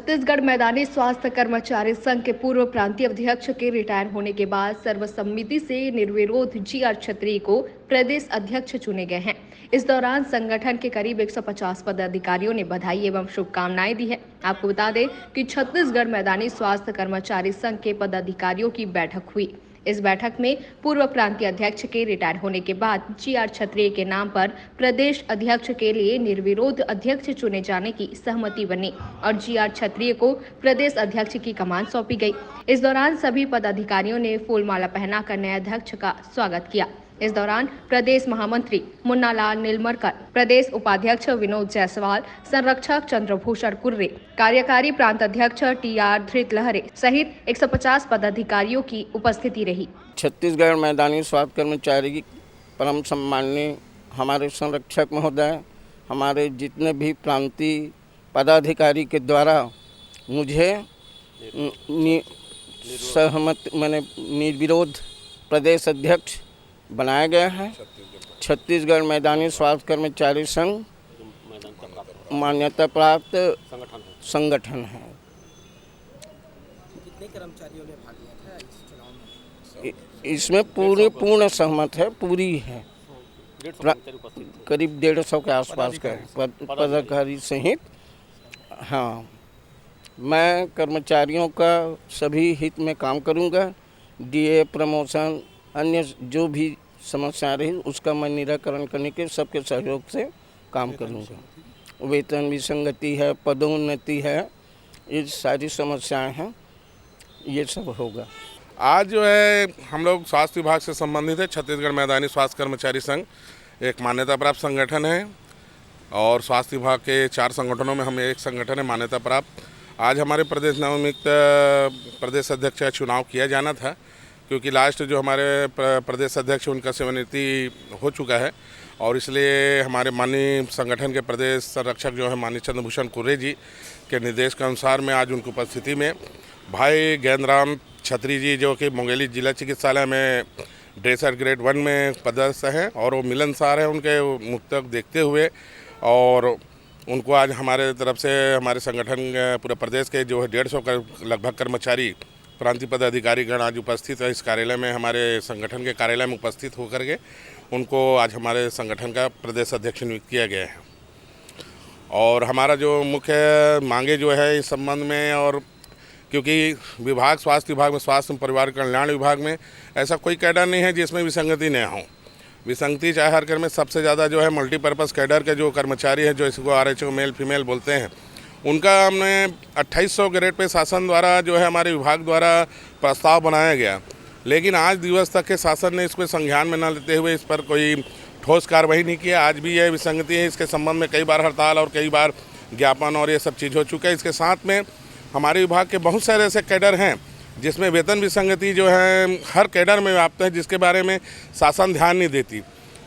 छत्तीसगढ़ मैदानी स्वास्थ्य कर्मचारी संघ के पूर्व प्रांतीय अध्यक्ष के रिटायर होने के बाद सर्वसम्मति से निर्विरोध जीआर छत्री को प्रदेश अध्यक्ष चुने गए हैं। इस दौरान संगठन के करीब 150 पदाधिकारियों ने बधाई एवं शुभकामनाएं दी है। आपको बता दें कि छत्तीसगढ़ मैदानी स्वास्थ्य कर्मचारी संघ के पदाधिकारियों की बैठक हुई। इस बैठक में पूर्व प्रांतीय अध्यक्ष के रिटायर होने के बाद जीआर छत्री के नाम पर प्रदेश अध्यक्ष के लिए निर्विरोध अध्यक्ष चुने जाने की सहमति बनी और जीआर छत्री को प्रदेश अध्यक्ष की कमान सौंपी गई। इस दौरान सभी पदाधिकारियों ने फूलमाला पहनाकर नए अध्यक्ष का स्वागत किया। इस दौरान प्रदेश महामंत्री मुन्नालाल नीलमरकर, प्रदेश उपाध्यक्ष विनोद जायसवाल, संरक्षक चंद्रभूषण कुर्रे, कार्यकारी प्रांत अध्यक्ष टीआर धृतलहरे सहित 150 पदाधिकारियों की उपस्थिति रही। छत्तीसगढ़ मैदानी स्वास्थ्य कर्मचारी परम सम्माननीय हमारे संरक्षक महोदय, हमारे जितने भी प्रांतीय पदाधिकारी के द्वारा मुझे निर्विरोध प्रदेश अध्यक्ष बनाया गया है। छत्तीसगढ़ मैदानी स्वास्थ्य कर्मचारी संघ मान्यता प्राप्त संगठन है। कितने कर्मचारियों ने भाग लिया था इस चुनाव में? इसमें पूर्ण सहमत है, पूरी है। करीब 150 के आसपास का पदाधिकारी सहित। हाँ, मैं कर्मचारियों का सभी हित में काम करूंगा। डीए, प्रमोशन, अन्य जो भी समस्या रही उसका मैं निराकरण करने के सबके सहयोग से काम करूंगा। वेतन विसंगति है, पदोन्नति है, ये सारी समस्याएं हैं, ये सब होगा। आज जो है हम लोग स्वास्थ्य विभाग से संबंधित है। छत्तीसगढ़ मैदानी स्वास्थ्य कर्मचारी संघ एक मान्यता प्राप्त संगठन है और स्वास्थ्य विभाग के 4 संगठनों में हम एक संगठन है मान्यता प्राप्त। आज हमारे प्रदेश नवनियुक्त प्रदेश अध्यक्ष का चुनाव किया जाना था, क्योंकि लास्ट जो हमारे प्रदेश अध्यक्ष उनका सेवानिवृत्ति हो चुका है और इसलिए हमारे माननीय संगठन के प्रदेश संरक्षक जो है माननीय चंद्रभूषण कुर्रे जी के निर्देश के अनुसार में आज उनकी उपस्थिति में भाई ज्ञानराम छत्री जी जो कि मुंगेली जिला चिकित्सालय में ड्रेसर ग्रेड 1 में पदस्थ हैं और वो मिलनसार है उनके मुक्तक देखते हुए, और उनको आज हमारे तरफ से हमारे संगठन पूरे प्रदेश के जो है 150 का लगभग कर्मचारी प्रांतीय पदाधिकारी गण आज उपस्थित है। इस कार्यालय में हमारे संगठन के कार्यालय में उपस्थित होकर के उनको आज हमारे संगठन का प्रदेश अध्यक्ष नियुक्त किया गया है। और हमारा जो मुख्य मांगे जो है इस संबंध में, और क्योंकि विभाग स्वास्थ्य विभाग में स्वास्थ्य एवं परिवार कल्याण विभाग में ऐसा कोई कैडर नहीं है जिसमें विसंगति न हो। विसंगति चाहे हर घर में सबसे ज़्यादा जो है मल्टीपर्पज़ कैडर के जो कर्मचारी हैं, जो इसको आरएचओ मेल फीमेल बोलते हैं, उनका हमने 2800 ग्रेड पे शासन द्वारा जो है हमारे विभाग द्वारा प्रस्ताव बनाया गया, लेकिन आज दिवस तक के शासन ने इसको संज्ञान में न लेते हुए इस पर कोई ठोस कार्रवाई नहीं किया। आज भी यह विसंगति है। इसके संबंध में कई बार हड़ताल और कई बार ज्ञापन और ये सब चीज़ हो चुका है। इसके साथ में हमारे विभाग के बहुत सारे ऐसे कैडर हैं जिसमें वेतन विसंगति जो है हर कैडर में व्याप्त है, जिसके बारे में शासन ध्यान नहीं देती।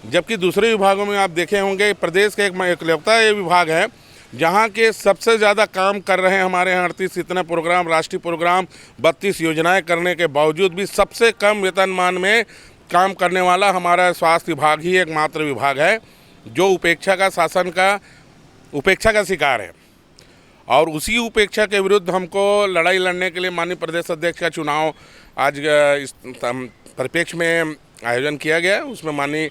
जबकि दूसरे विभागों में आप देखे होंगे प्रदेश के एकलौता ये विभाग है जहाँ के सबसे ज़्यादा काम कर रहे हैं हमारे यहाँ 38 इतने प्रोग्राम, राष्ट्रीय प्रोग्राम, 32 योजनाएं करने के बावजूद भी सबसे कम वेतनमान में काम करने वाला हमारा स्वास्थ्य विभाग ही एकमात्र विभाग है जो उपेक्षा का शिकार है। और उसी उपेक्षा के विरुद्ध हमको लड़ाई लड़ने के लिए माननीय प्रदेश अध्यक्ष का चुनाव आज इस परिप्रेक्ष्य में आयोजन किया गया। उसमें माननीय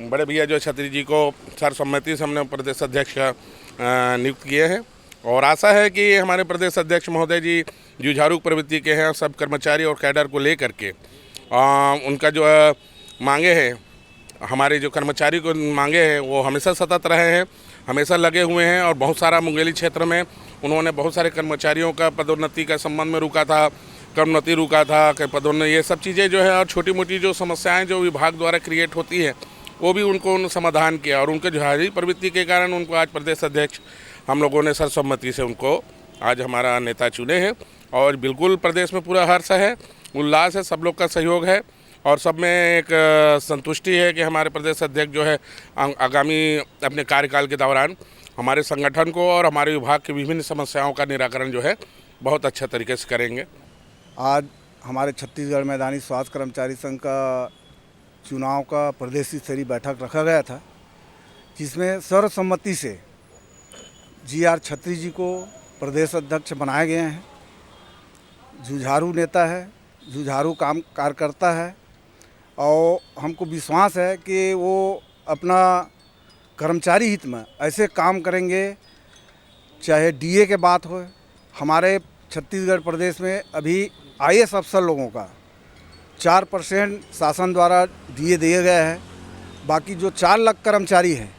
बड़े भैया जो छत्री जी को सर्वसम्मति से हमने प्रदेश अध्यक्ष का नियुक्त किए हैं और आशा है कि हमारे प्रदेश अध्यक्ष महोदय जी जुझारू प्रवृत्ति के हैं। सब कर्मचारी और कैडर को लेकर के उनका जो मांगे हैं, हमारे जो कर्मचारी को मांगे हैं, वो हमेशा सतत रहे हैं, हमेशा लगे हुए हैं। और बहुत सारा मुंगेली क्षेत्र में उन्होंने बहुत सारे कर्मचारियों का पदोन्नति का संबंध में रुका था, कर्मोन्नति रुका था, पदोन्नति, ये सब चीज़ें जो है और छोटी मोटी जो समस्याएँ जो विभाग द्वारा क्रिएट होती है वो भी उनको समाधान किया। और उनके जुझारू प्रवृत्ति के कारण उनको आज प्रदेश अध्यक्ष हम लोगों ने सर्वसम्मति से उनको आज हमारा नेता चुने हैं। और बिल्कुल प्रदेश में पूरा हर्ष है, उल्लास है, सब लोग का सहयोग है और सब में एक संतुष्टि है कि हमारे प्रदेश अध्यक्ष जो है आगामी अपने कार्यकाल के दौरान हमारे संगठन को और हमारे विभाग की विभिन्न समस्याओं का निराकरण जो है बहुत अच्छे तरीके से करेंगे। आज हमारे छत्तीसगढ़ मैदानी स्वास्थ्य कर्मचारी संघ का चुनाव का प्रदेश स्तरीय बैठक रखा गया था, जिसमें सर्वसम्मति से जीआर छत्री जी को प्रदेश अध्यक्ष बनाए गए हैं। जुझारू नेता है, जुझारू कार्यकर्ता है और हमको विश्वास है कि वो अपना कर्मचारी हित में ऐसे काम करेंगे। चाहे डीए के बात हो, हमारे छत्तीसगढ़ प्रदेश में अभी आईएएस अफसर लोगों का 4% शासन द्वारा डीए दिए गए हैं। बाकी जो 4 लाख कर्मचारी हैं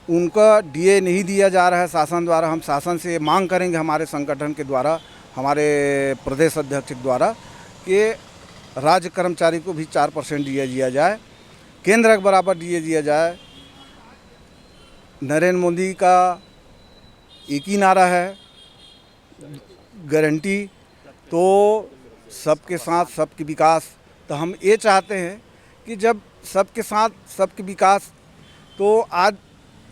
उनका डीए नहीं दिया जा रहा है शासन द्वारा। हम शासन से मांग करेंगे हमारे संगठन के द्वारा, हमारे प्रदेश अध्यक्ष के द्वारा, कि राज्य कर्मचारी को भी 4% डीए दिया जाए, केंद्र के बराबर डीए दिया जाए। नरेंद्र मोदी का एक ही नारा है, गारंटी, तो सबके साथ सबके विकास। तो हम ये चाहते हैं कि जब सबके साथ सबके विकास, तो आज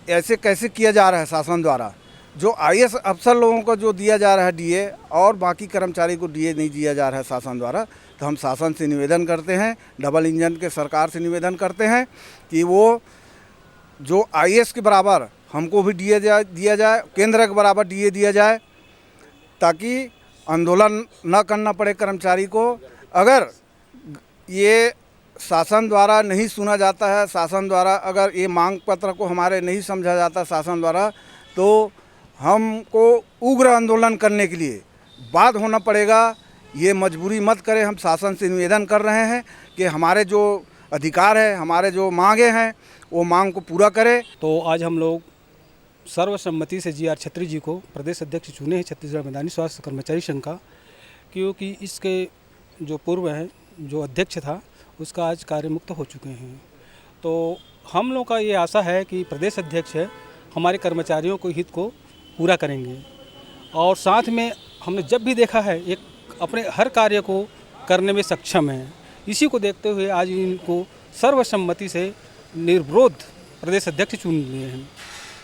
ऐसे कैसे किया जा रहा है शासन द्वारा, जो आईएएस अफसर लोगों को जो दिया जा रहा है डीए और बाकी कर्मचारी को डीए नहीं दिया जा रहा है शासन द्वारा। तो हम शासन से निवेदन करते हैं, डबल इंजन के सरकार से निवेदन करते हैं कि वो जो आईएएस के बराबर हमको भी डीए दिया जाए, केंद्र के बराबर डीए दिया जाए, ताकि आंदोलन न करना पड़े कर्मचारी को। अगर ये शासन द्वारा नहीं सुना जाता है, शासन द्वारा अगर ये मांग पत्र को हमारे नहीं समझा जाता शासन द्वारा, तो हमको उग्र आंदोलन करने के लिए बाध्य होना पड़ेगा। ये मजबूरी मत करें। हम शासन से निवेदन कर रहे हैं कि हमारे जो अधिकार है, हमारे जो मांगे हैं, वो मांग को पूरा करें। तो आज हम लोग सर्वसम्मति से जी आर छत्री जी को प्रदेश अध्यक्ष चुने हैं छत्तीसगढ़ मैदानी स्वास्थ्य कर्मचारी संघ का, क्योंकि इसके जो पूर्व हैं, जो अध्यक्ष था, उसका आज कार्यमुक्त हो चुके हैं। तो हम लोग का ये आशा है कि प्रदेश अध्यक्ष हमारे कर्मचारियों को हित को पूरा करेंगे। और साथ में हमने जब भी देखा है, एक अपने हर कार्य को करने में सक्षम है। इसी को देखते हुए आज इनको सर्वसम्मति से निर्विरोध प्रदेश अध्यक्ष चुन लिए हैं।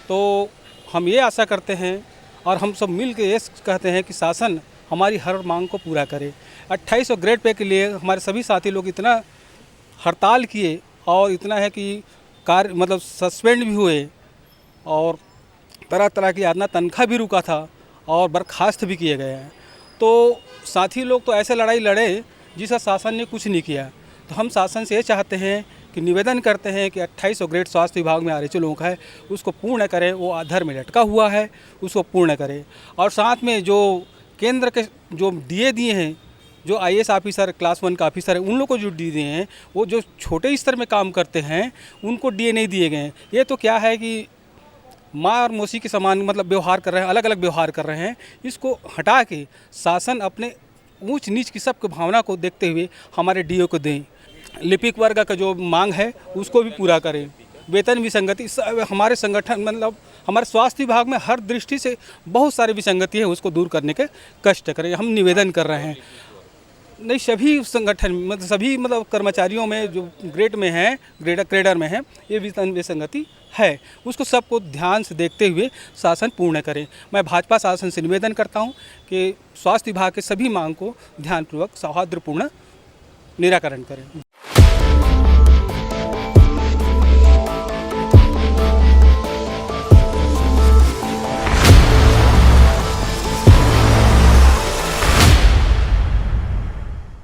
तो हम ये आशा करते हैं और हम सब मिल के ये कहते हैं कि शासन हमारी हर मांग को पूरा करे। 2800 ग्रेड पे के लिए हमारे सभी साथी लोग इतना हड़ताल किए और इतना है कि कार्य मतलब सस्पेंड भी हुए और तरह तरह की आदना तनख्वाह भी रुका था और बर्खास्त भी किए गए हैं। तो साथी लोग तो ऐसे लड़ाई लड़े जिसका शासन ने कुछ नहीं किया। तो हम शासन से ये चाहते हैं कि निवेदन करते हैं कि 2800 ग्रेड स्वास्थ्य विभाग में आरएचओ लोगों का है, उसको पूर्ण करें। वो आधार में लटका हुआ है, उसको पूर्ण करें। और साथ में जो केंद्र के जो डीए दिए हैं, जो आईएएस ऑफिसर क्लास 1 का ऑफिसर है, उन लोगों को जो डीए दिए हैं, वो जो छोटे स्तर में काम करते हैं उनको डीए नहीं दिए गए हैं। ये तो क्या है कि माँ और मौसी के समान मतलब व्यवहार कर रहे हैं, अलग अलग व्यवहार कर रहे हैं। इसको हटा के शासन अपने ऊंच नीच की सबकी भावना को देखते हुए हमारे डीओ को दें। लिपिक वर्ग का जो मांग है उसको भी पूरा करें। वेतन विसंगति हमारे संगठन मतलब हमारे स्वास्थ्य विभाग में हर दृष्टि से बहुत सारी विसंगति है, उसको दूर करने के कष्ट करें। हम निवेदन कर रहे हैं। नहीं, सभी संगठन मतलब सभी मतलब कर्मचारियों में जो ग्रेड में हैं, क्रेडर में हैं, ये वेतन विसंगति है, उसको सबको ध्यान से देखते हुए शासन पूर्ण करें। मैं भाजपा शासन से निवेदन करता हूं कि स्वास्थ्य विभाग के सभी मांग को ध्यानपूर्वक सौहार्दपूर्ण निराकरण करें।